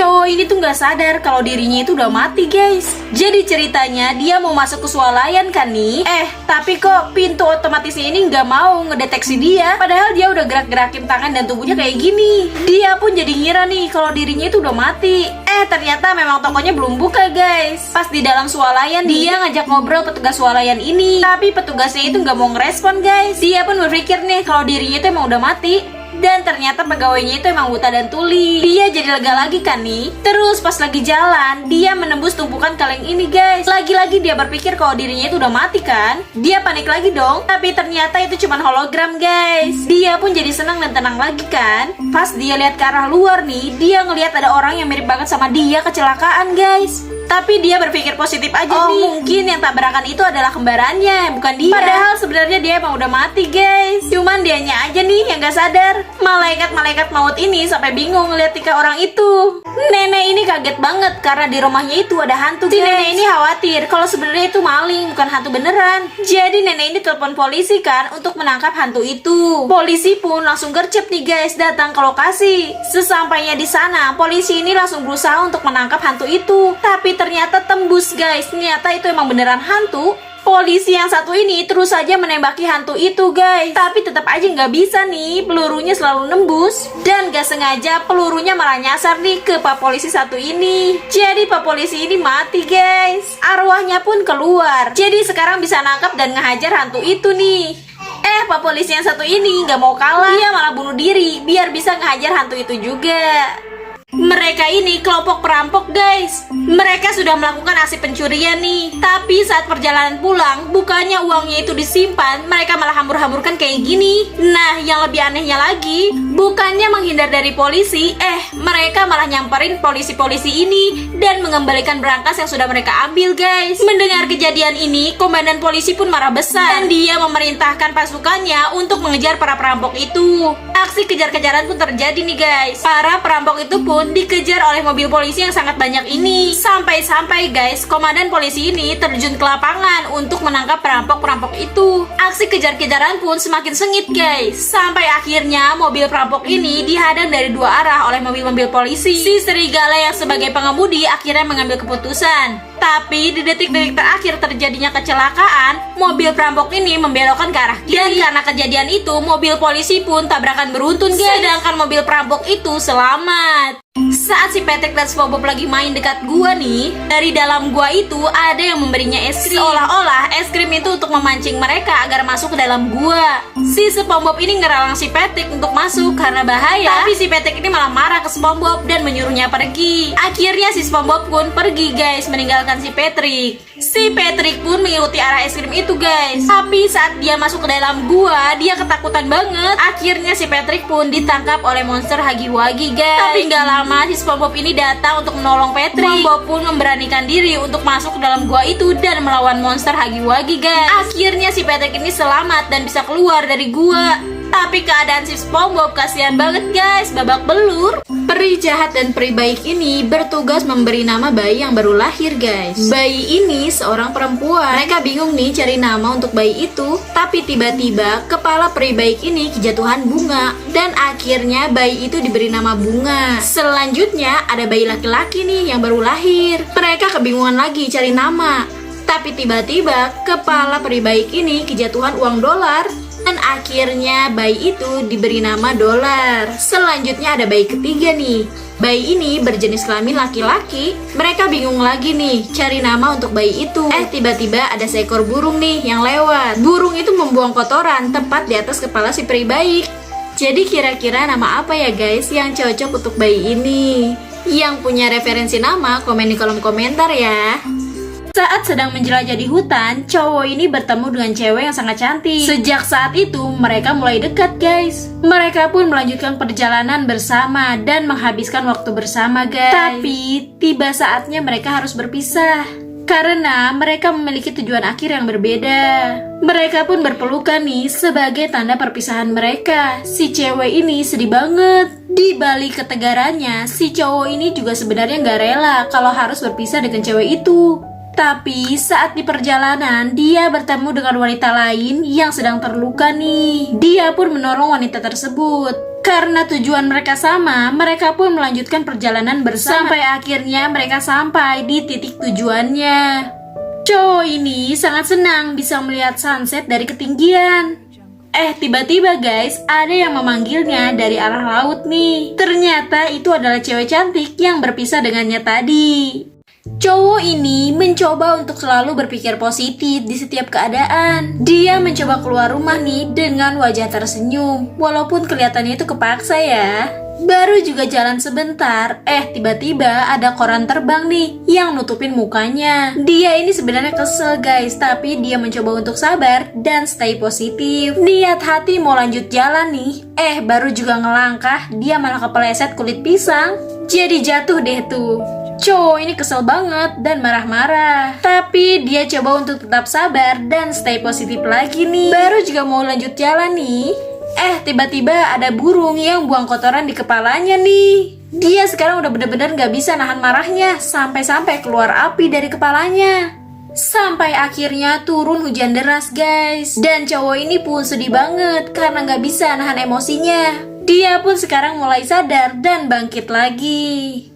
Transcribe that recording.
cowok ini tuh nggak sadar kalau dirinya itu udah mati guys. Jadi ceritanya dia mau masuk ke swalayan kan nih. Tapi kok pintu otomatisnya ini nggak mau ngedeteksi dia. Padahal dia udah gerak-gerakin tangan dan tubuhnya kayak gini. Dia pun jadi ngira nih kalau dirinya itu udah mati. Ternyata memang tokonya belum buka guys. Pas di dalam swalayan dia ngajak ngobrol petugas swalayan ini. Tapi petugasnya itu nggak mau ngerespon guys. Dia pun berpikir nih kalau dirinya itu emang udah mati. Dan ternyata pegawainya itu emang buta dan tuli. Dia jadi lega lagi kan nih. Terus pas lagi jalan, dia menembus tumpukan kaleng ini guys. Lagi-lagi dia berpikir kalau dirinya itu udah mati kan. Dia panik lagi dong. Tapi ternyata itu cuma hologram guys. Dia pun jadi senang dan tenang lagi kan. Pas dia lihat ke arah luar nih, dia ngelihat ada orang yang mirip banget sama dia kecelakaan guys. Tapi dia berpikir positif aja nih. Mungkin yang tabrakan itu adalah kembarannya, bukan dia. Padahal sebenarnya dia emang udah mati guys. Cuman dianya aja nih yang gak sadar. Malaikat-malaikat maut ini sampai bingung ngeliat tika orang itu. Nenek ini kaget banget karena di rumahnya itu ada hantu guys. Si nenek ini khawatir kalau sebenarnya itu maling, bukan hantu beneran. Jadi nenek ini telepon polisi kan untuk menangkap hantu itu. Polisi pun langsung gercep nih guys datang ke lokasi. Sesampainya di sana, polisi ini langsung berusaha untuk menangkap hantu itu. Tapi ternyata tembus guys. Ternyata itu emang beneran hantu. Polisi yang satu ini terus saja menembaki hantu itu guys. Tapi tetap aja nggak bisa nih. Pelurunya selalu nembus. Dan gak sengaja pelurunya malah nyasar nih ke pak polisi satu ini. Jadi pak polisi ini mati guys. Arwahnya pun keluar. Jadi sekarang bisa nangkap dan ngehajar hantu itu nih. Pak polisi yang satu ini nggak mau kalah. Dia malah bunuh diri biar bisa ngehajar hantu itu juga. Mereka ini kelompok perampok guys. Mereka sudah melakukan aksi pencurian nih. Tapi saat perjalanan pulang, bukannya uangnya itu disimpan, mereka malah hambur-hamburkan kayak gini. Nah, yang lebih anehnya lagi, bukannya menghindar dari polisi, mereka malah nyamperin polisi-polisi ini dan mengembalikan berangkas yang sudah mereka ambil guys. Mendengar kejadian ini, komandan polisi pun marah besar. Dan dia memerintahkan pasukannya untuk mengejar para perampok itu. Aksi kejar-kejaran pun terjadi nih guys. Para perampok itu pun dikejar oleh mobil polisi yang sangat banyak ini. Sampai-sampai guys, komandan polisi ini terjun ke lapangan untuk menangkap perampok-perampok itu. Aksi kejar-kejaran pun semakin sengit guys. Sampai akhirnya mobil perampok ini dihadang dari dua arah oleh mobil-mobil polisi. Si serigala yang sebagai pengemudi akhirnya mengambil keputusan. Tapi di detik-detik terakhir terjadinya kecelakaan, mobil perampok ini membelokkan ke arah kiri. Dan karena kejadian itu, mobil polisi pun tabrakan beruntun guys. Sedangkan mobil perampok itu selamat. Saat si Patrick dan SpongeBob lagi main dekat gua nih, dari dalam gua itu ada yang memberinya es krim. Seolah-olah es krim itu untuk memancing mereka agar masuk ke dalam gua. Si SpongeBob ini ngeralang si Patrick untuk masuk karena bahaya. Tapi si Patrick ini malah marah ke SpongeBob dan menyuruhnya pergi. Akhirnya si SpongeBob pun pergi guys, meninggalkan si Patrick. Si Patrick pun mengikuti arah es krim itu guys. Tapi saat dia masuk ke dalam gua, dia ketakutan banget. Akhirnya si Patrick pun ditangkap oleh monster Huggy-Wuggy guys. Tapi gak lama si SpongeBob ini datang untuk menolong Patrick. SpongeBob pun memberanikan diri untuk masuk ke dalam gua itu dan melawan monster Huggy-Wuggy guys. Akhirnya si Patrick ini selamat dan bisa keluar dari gua. Tapi keadaan si SpongeBob kasihan banget guys, babak belur. Peri jahat dan peri baik ini bertugas memberi nama bayi yang baru lahir guys. Bayi ini seorang perempuan. Mereka bingung nih cari nama untuk bayi itu. Tapi tiba-tiba kepala peri baik ini kejatuhan bunga. Dan akhirnya bayi itu diberi nama Bunga. Selanjutnya ada bayi laki-laki nih yang baru lahir. Mereka kebingungan lagi cari nama. Tapi tiba-tiba kepala peri baik ini kejatuhan uang dolar. Dan akhirnya bayi itu diberi nama Dolar. Selanjutnya ada bayi ketiga nih. Bayi ini berjenis kelamin laki-laki. Mereka bingung lagi nih cari nama untuk bayi itu. Tiba-tiba ada seekor burung nih yang lewat. Burung itu membuang kotoran tepat di atas kepala si peri baik. Jadi kira-kira nama apa ya guys yang cocok untuk bayi ini? Yang punya referensi nama komen di kolom komentar ya. Saat sedang menjelajah di hutan, cowok ini bertemu dengan cewek yang sangat cantik. Sejak saat itu, mereka mulai dekat guys. Mereka pun melanjutkan perjalanan bersama dan menghabiskan waktu bersama guys. Tapi, tiba saatnya mereka harus berpisah. Karena mereka memiliki tujuan akhir yang berbeda. Mereka pun berpelukan nih sebagai tanda perpisahan mereka. Si cewek ini sedih banget. Di balik ketegarannya, si cowok ini juga sebenarnya gak rela kalau harus berpisah dengan cewek itu. Tapi saat di perjalanan dia bertemu dengan wanita lain yang sedang terluka nih. Dia pun menolong wanita tersebut. Karena tujuan mereka sama, mereka pun melanjutkan perjalanan bersama. Sampai akhirnya mereka sampai di titik tujuannya. Cowok ini sangat senang bisa melihat sunset dari ketinggian. Tiba-tiba guys, ada yang memanggilnya dari arah laut nih. Ternyata itu adalah cewek cantik yang berpisah dengannya tadi. Cowok ini mencoba untuk selalu berpikir positif di setiap keadaan. Dia mencoba keluar rumah nih dengan wajah tersenyum, walaupun kelihatannya itu kepaksa ya. Baru juga jalan sebentar, tiba-tiba ada koran terbang nih yang nutupin mukanya. Dia ini sebenarnya kesel guys, tapi dia mencoba untuk sabar dan stay positif. Niat hati mau lanjut jalan nih, baru juga ngelangkah, dia malah kepeleset kulit pisang. Jadi jatuh deh tuh. Cowok ini kesel banget dan marah-marah. Tapi dia coba untuk tetap sabar dan stay positif lagi nih. Baru juga mau lanjut jalan nih, tiba-tiba ada burung yang buang kotoran di kepalanya nih. Dia sekarang udah bener-bener gak bisa nahan marahnya, sampai-sampai keluar api dari kepalanya. Sampai akhirnya turun hujan deras guys. Dan cowok ini pun sedih banget karena gak bisa nahan emosinya. Dia pun sekarang mulai sadar dan bangkit lagi.